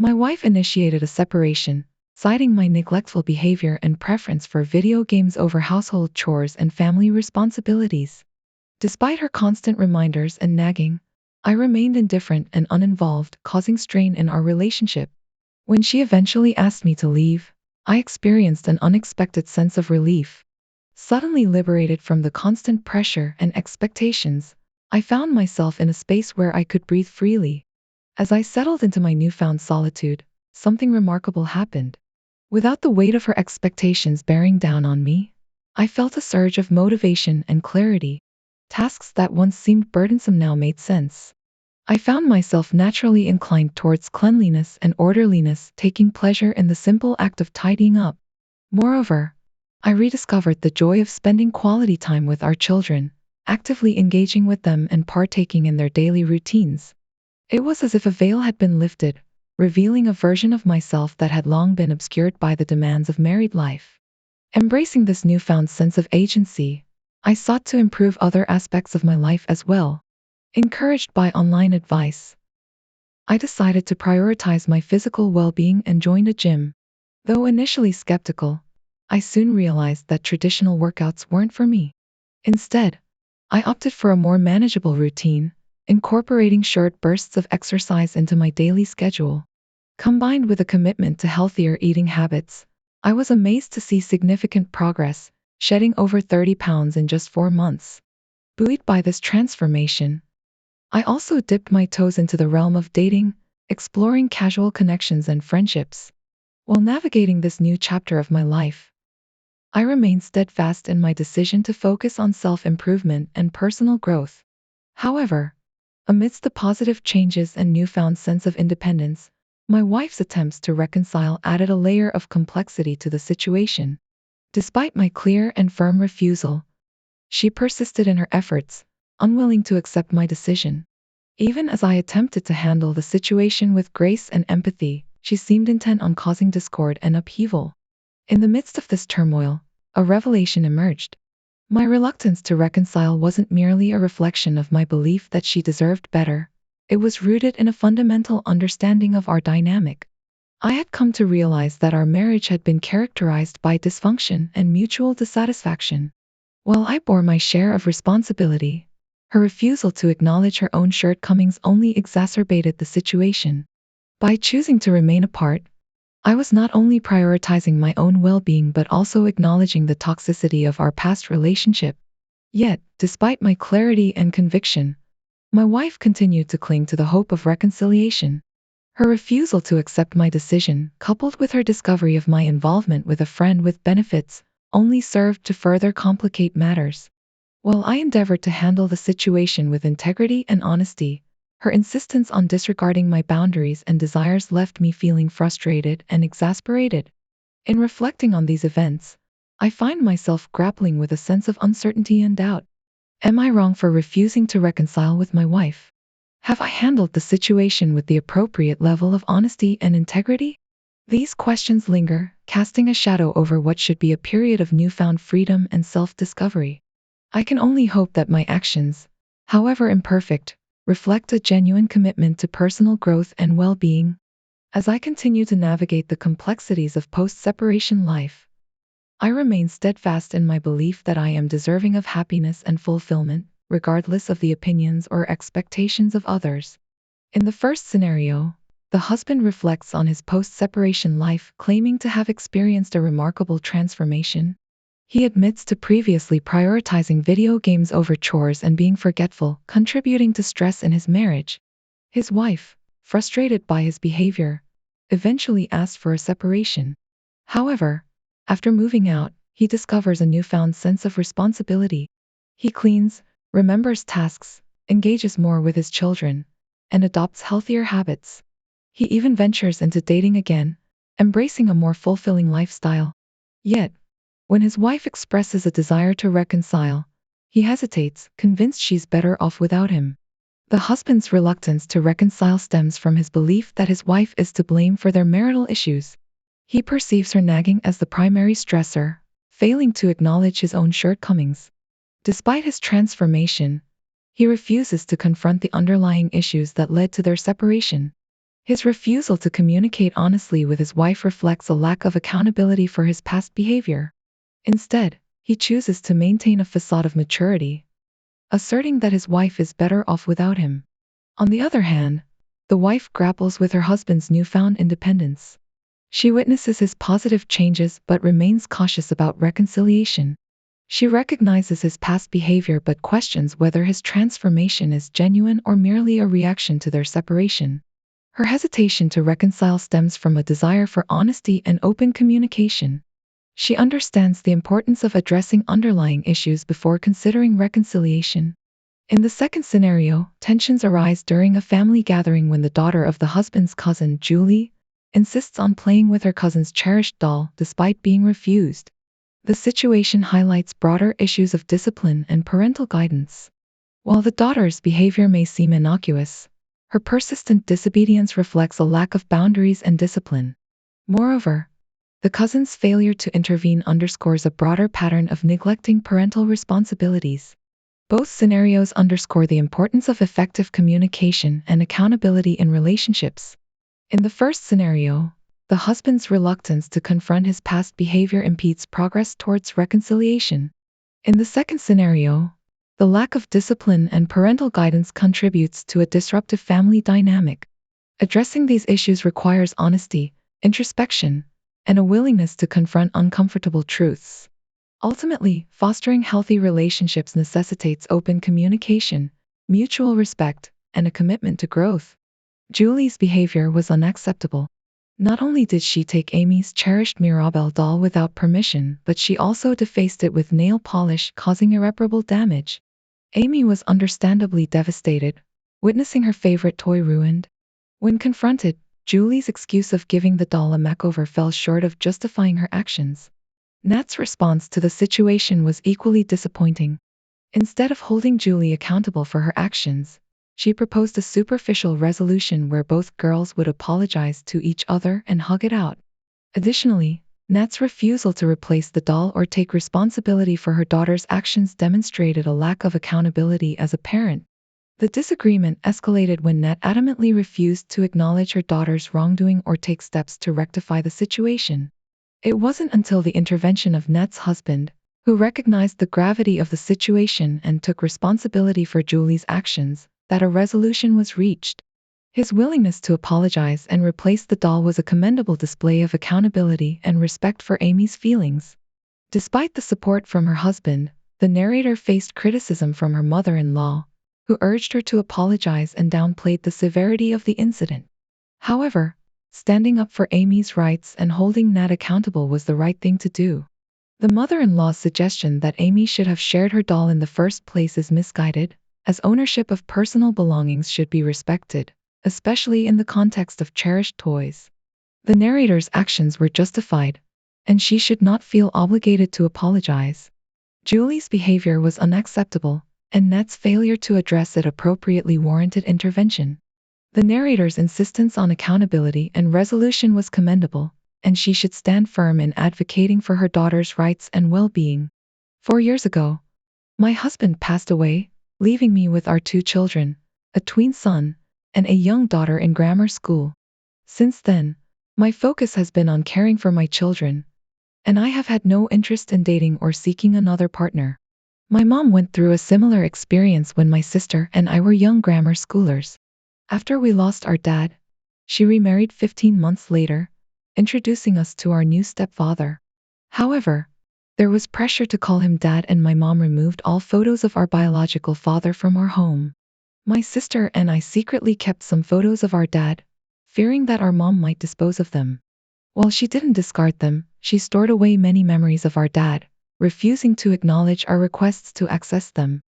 My wife initiated a separation, citing my neglectful behavior and preference for video games over household chores and family responsibilities. Despite her constant reminders and nagging, I remained indifferent and uninvolved, causing strain in our relationship. When she eventually asked me to leave, I experienced an unexpected sense of relief. Suddenly liberated from the constant pressure and expectations, I found myself in a space where I could breathe freely. As I settled into my newfound solitude, something remarkable happened. Without the weight of her expectations bearing down on me, I felt a surge of motivation and clarity. Tasks that once seemed burdensome now made sense. I found myself naturally inclined towards cleanliness and orderliness, taking pleasure in the simple act of tidying up. Moreover, I rediscovered the joy of spending quality time with our children, actively engaging with them and partaking in their daily routines. It was as if a veil had been lifted, revealing a version of myself that had long been obscured by the demands of married life. Embracing this newfound sense of agency, I sought to improve other aspects of my life as well. Encouraged by online advice, I decided to prioritize my physical well-being and joined a gym. Though initially skeptical, I soon realized that traditional workouts weren't for me. Instead, I opted for a more manageable routine, incorporating short bursts of exercise into my daily schedule. Combined with a commitment to healthier eating habits, I was amazed to see significant progress, shedding over 30 pounds in just 4 months. Buoyed by this transformation, I also dipped my toes into the realm of dating, exploring casual connections and friendships. While navigating this new chapter of my life, I remained steadfast in my decision to focus on self-improvement and personal growth. However, amidst the positive changes and newfound sense of independence, my wife's attempts to reconcile added a layer of complexity to the situation. Despite my clear and firm refusal, she persisted in her efforts, unwilling to accept my decision. Even as I attempted to handle the situation with grace and empathy, she seemed intent on causing discord and upheaval. In the midst of this turmoil, a revelation emerged. My reluctance to reconcile wasn't merely a reflection of my belief that she deserved better. It was rooted in a fundamental understanding of our dynamic. I had come to realize that our marriage had been characterized by dysfunction and mutual dissatisfaction. While I bore my share of responsibility, her refusal to acknowledge her own shortcomings only exacerbated the situation. By choosing to remain apart, I was not only prioritizing my own well-being but also acknowledging the toxicity of our past relationship. Yet, despite my clarity and conviction, my wife continued to cling to the hope of reconciliation. Her refusal to accept my decision, coupled with her discovery of my involvement with a friend with benefits, only served to further complicate matters. While I endeavored to handle the situation with integrity and honesty, her insistence on disregarding my boundaries and desires left me feeling frustrated and exasperated. In reflecting on these events, I find myself grappling with a sense of uncertainty and doubt. Am I wrong for refusing to reconcile with my wife? Have I handled the situation with the appropriate level of honesty and integrity? These questions linger, casting a shadow over what should be a period of newfound freedom and self-discovery. I can only hope that my actions, however imperfect, reflect a genuine commitment to personal growth and well-being. As I continue to navigate the complexities of post-separation life, I remain steadfast in my belief that I am deserving of happiness and fulfillment, regardless of the opinions or expectations of others. In the first scenario, the husband reflects on his post-separation life, claiming to have experienced a remarkable transformation. He admits to previously prioritizing video games over chores and being forgetful, contributing to stress in his marriage. His wife, frustrated by his behavior, eventually asked for a separation. However, after moving out, he discovers a newfound sense of responsibility. He cleans, remembers tasks, engages more with his children, and adopts healthier habits. He even ventures into dating again, embracing a more fulfilling lifestyle. Yet, when his wife expresses a desire to reconcile, he hesitates, convinced she's better off without him. The husband's reluctance to reconcile stems from his belief that his wife is to blame for their marital issues. He perceives her nagging as the primary stressor, failing to acknowledge his own shortcomings. Despite his transformation, he refuses to confront the underlying issues that led to their separation. His refusal to communicate honestly with his wife reflects a lack of accountability for his past behavior. Instead, he chooses to maintain a facade of maturity, asserting that his wife is better off without him. On the other hand, the wife grapples with her husband's newfound independence. She witnesses his positive changes but remains cautious about reconciliation. She recognizes his past behavior but questions whether his transformation is genuine or merely a reaction to their separation. Her hesitation to reconcile stems from a desire for honesty and open communication. She understands the importance of addressing underlying issues before considering reconciliation. In the second scenario, tensions arise during a family gathering when the daughter of the husband's cousin, Julie, insists on playing with her cousin's cherished doll despite being refused. The situation highlights broader issues of discipline and parental guidance. While the daughter's behavior may seem innocuous, her persistent disobedience reflects a lack of boundaries and discipline. Moreover, the cousin's failure to intervene underscores a broader pattern of neglecting parental responsibilities. Both scenarios underscore the importance of effective communication and accountability in relationships. In the first scenario, the husband's reluctance to confront his past behavior impedes progress towards reconciliation. In the second scenario, the lack of discipline and parental guidance contributes to a disruptive family dynamic. Addressing these issues requires honesty, introspection, and a willingness to confront uncomfortable truths. Ultimately, fostering healthy relationships necessitates open communication, mutual respect, and a commitment to growth. Julie's behavior was unacceptable. Not only did she take Amy's cherished Mirabelle doll without permission, but she also defaced it with nail polish, causing irreparable damage. Amy was understandably devastated, witnessing her favorite toy ruined. When confronted, Julie's excuse of giving the doll a makeover fell short of justifying her actions. Nat's response to the situation was equally disappointing. Instead of holding Julie accountable for her actions, she proposed a superficial resolution where both girls would apologize to each other and hug it out. Additionally, Nat's refusal to replace the doll or take responsibility for her daughter's actions demonstrated a lack of accountability as a parent. The disagreement escalated when Nat adamantly refused to acknowledge her daughter's wrongdoing or take steps to rectify the situation. It wasn't until the intervention of Nat's husband, who recognized the gravity of the situation and took responsibility for Julie's actions, that a resolution was reached. His willingness to apologize and replace the doll was a commendable display of accountability and respect for Amy's feelings. Despite the support from her husband, the narrator faced criticism from her mother-in-law, who urged her to apologize and downplayed the severity of the incident. However, standing up for Amy's rights and holding Nat accountable was the right thing to do. The mother-in-law's suggestion that Amy should have shared her doll in the first place is misguided, as ownership of personal belongings should be respected, especially in the context of cherished toys. The narrator's actions were justified, and she should not feel obligated to apologize. Julie's behavior was unacceptable, and Nat's failure to address it appropriately warranted intervention. The narrator's insistence on accountability and resolution was commendable, and she should stand firm in advocating for her daughter's rights and well-being. 4 years ago, my husband passed away, leaving me with our 2 children, a tween son, and a young daughter in grammar school. Since then, my focus has been on caring for my children, and I have had no interest in dating or seeking another partner. My mom went through a similar experience when my sister and I were young grammar schoolers. After we lost our dad, she remarried 15 months later, introducing us to our new stepfather. However, there was pressure to call him dad, and my mom removed all photos of our biological father from our home. My sister and I secretly kept some photos of our dad, fearing that our mom might dispose of them. While she didn't discard them, she stored away many memories of our dad, refusing to acknowledge our requests to access them.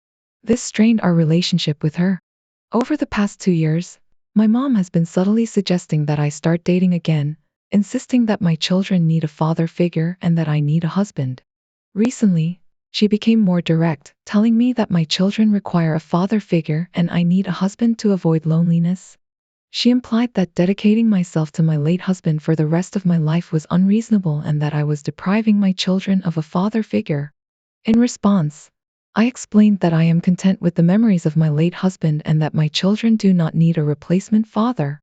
This strained our relationship with her. Over the past 2 years, my mom has been subtly suggesting that I start dating again, insisting that my children need a father figure and that I need a husband. Recently, she became more direct, telling me that my children require a father figure and I need a husband to avoid loneliness. She implied that dedicating myself to my late husband for the rest of my life was unreasonable and that I was depriving my children of a father figure. In response, I explained that I am content with the memories of my late husband and that my children do not need a replacement father.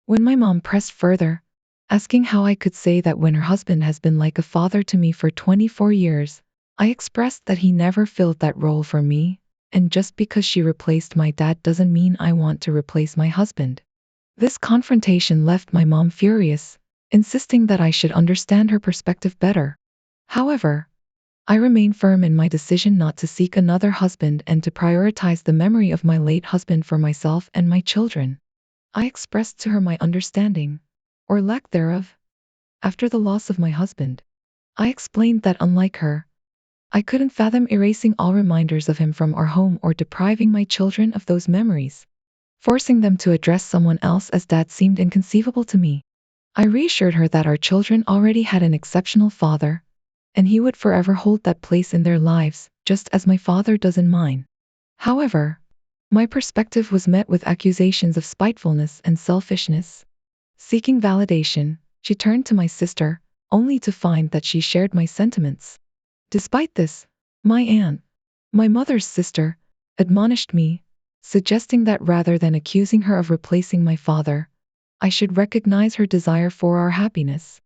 When my mom pressed further, asking how I could say that when her husband has been like a father to me for 24 years, I expressed that he never filled that role for me, and just because she replaced my dad doesn't mean I want to replace my husband. This confrontation left my mom furious, insisting that I should understand her perspective better. However, I remain firm in my decision not to seek another husband and to prioritize the memory of my late husband for myself and my children. I expressed to her my understanding, or lack thereof, after the loss of my husband. I explained that unlike her, I couldn't fathom erasing all reminders of him from our home or depriving my children of those memories. Forcing them to address someone else as dad seemed inconceivable to me. I reassured her that our children already had an exceptional father, and he would forever hold that place in their lives, just as my father does in mine. However, my perspective was met with accusations of spitefulness and selfishness. Seeking validation, she turned to my sister, only to find that she shared my sentiments. Despite this, my aunt, my mother's sister, admonished me, suggesting that rather than accusing her of replacing my father, I should recognize her desire for our happiness.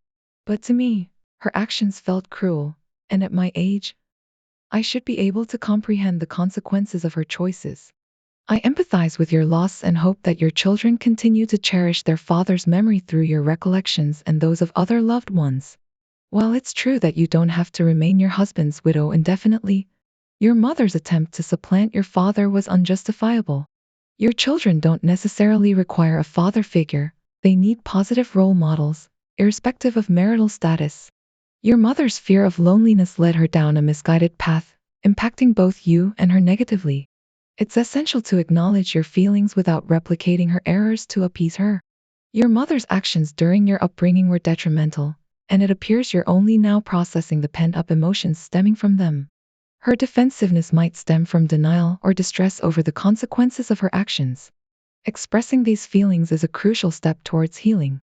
But to me, her actions felt cruel, and at my age, I should be able to comprehend the consequences of her choices. I empathize with your loss and hope that your children continue to cherish their father's memory through your recollections and those of other loved ones. While it's true that you don't have to remain your husband's widow indefinitely, your mother's attempt to supplant your father was unjustifiable. Your children don't necessarily require a father figure, they need positive role models, irrespective of marital status. Your mother's fear of loneliness led her down a misguided path, impacting both you and her negatively. It's essential to acknowledge your feelings without replicating her errors to appease her. Your mother's actions during your upbringing were detrimental, and it appears you're only now processing the pent-up emotions stemming from them. Her defensiveness might stem from denial or distress over the consequences of her actions. Expressing these feelings is a crucial step towards healing.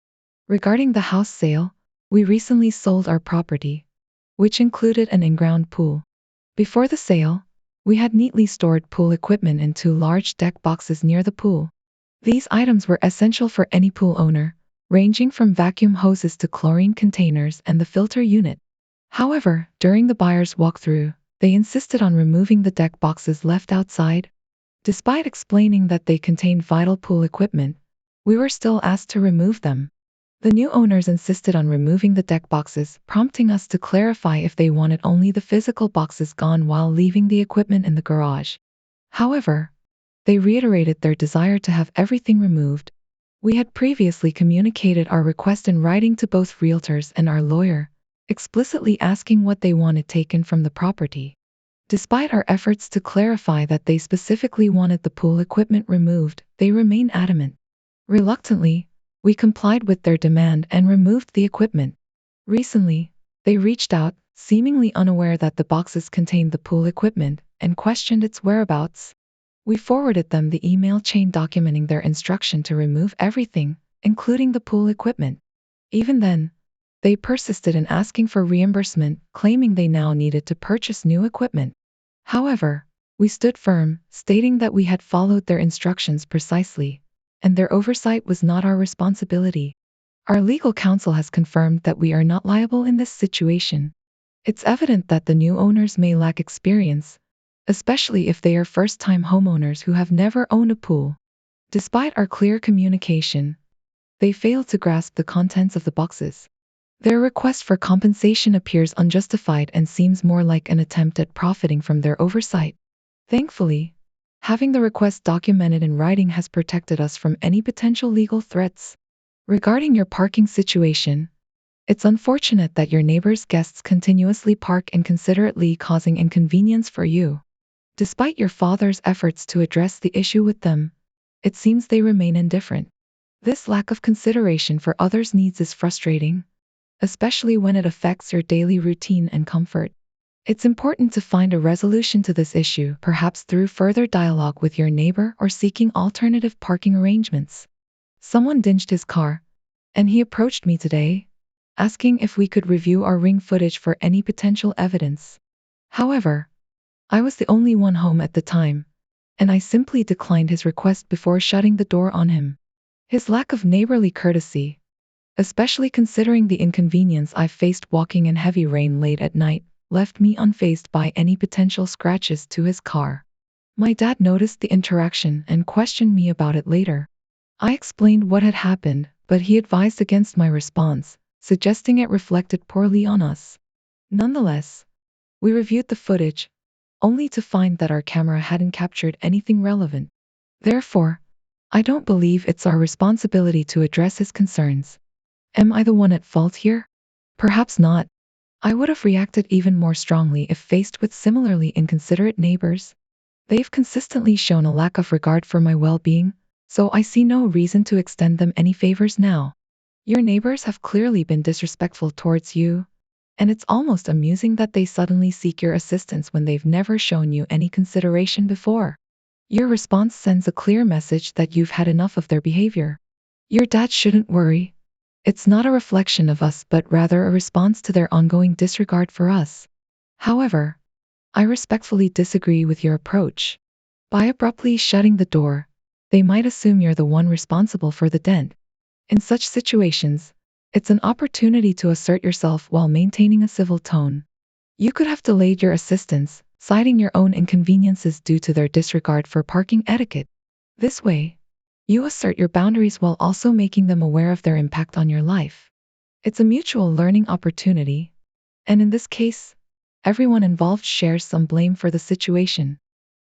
Regarding the house sale, we recently sold our property, which included an in-ground pool. Before the sale, we had neatly stored pool equipment in 2 large deck boxes near the pool. These items were essential for any pool owner, ranging from vacuum hoses to chlorine containers and the filter unit. However, during the buyer's walkthrough, they insisted on removing the deck boxes left outside. Despite explaining that they contained vital pool equipment, we were still asked to remove them. The new owners insisted on removing the deck boxes, prompting us to clarify if they wanted only the physical boxes gone while leaving the equipment in the garage. However, they reiterated their desire to have everything removed. We had previously communicated our request in writing to both realtors and our lawyer, explicitly asking what they wanted taken from the property. Despite our efforts to clarify that they specifically wanted the pool equipment removed, they remained adamant. Reluctantly, we complied with their demand and removed the equipment. Recently, they reached out, seemingly unaware that the boxes contained the pool equipment, and questioned its whereabouts. We forwarded them the email chain documenting their instruction to remove everything, including the pool equipment. Even then, they persisted in asking for reimbursement, claiming they now needed to purchase new equipment. However, we stood firm, stating that we had followed their instructions precisely, and their oversight was not our responsibility. Our legal counsel has confirmed that we are not liable in this situation. It's evident that the new owners may lack experience, especially if they are first-time homeowners who have never owned a pool. Despite our clear communication, they failed to grasp the contents of the boxes. Their request for compensation appears unjustified and seems more like an attempt at profiting from their oversight. Thankfully, having the request documented in writing has protected us from any potential legal threats. Regarding your parking situation, it's unfortunate that your neighbor's guests continuously park inconsiderately, causing inconvenience for you. Despite your father's efforts to address the issue with them, it seems they remain indifferent. This lack of consideration for others' needs is frustrating, especially when it affects your daily routine and comfort. It's important to find a resolution to this issue, perhaps through further dialogue with your neighbor or seeking alternative parking arrangements. Someone dinged his car, and he approached me today, asking if we could review our ring footage for any potential evidence. However, I was the only one home at the time, and I simply declined his request before shutting the door on him. His lack of neighborly courtesy, especially considering the inconvenience I faced walking in heavy rain late at night, left me unfazed by any potential scratches to his car. My dad noticed the interaction and questioned me about it later. I explained what had happened, but he advised against my response, suggesting it reflected poorly on us. Nonetheless, we reviewed the footage, only to find that our camera hadn't captured anything relevant. Therefore, I don't believe it's our responsibility to address his concerns. Am I the one at fault here? Perhaps not. I would have reacted even more strongly if faced with similarly inconsiderate neighbors. They've consistently shown a lack of regard for my well-being, so I see no reason to extend them any favors now. Your neighbors have clearly been disrespectful towards you, and it's almost amusing that they suddenly seek your assistance when they've never shown you any consideration before. Your response sends a clear message that you've had enough of their behavior. Your dad shouldn't worry. It's not a reflection of us, but rather a response to their ongoing disregard for us. However, I respectfully disagree with your approach. By abruptly shutting the door, they might assume you're the one responsible for the dent. In such situations, it's an opportunity to assert yourself while maintaining a civil tone. You could have delayed your assistance, citing your own inconveniences due to their disregard for parking etiquette. This way, you assert your boundaries while also making them aware of their impact on your life. It's a mutual learning opportunity, and in this case, everyone involved shares some blame for the situation.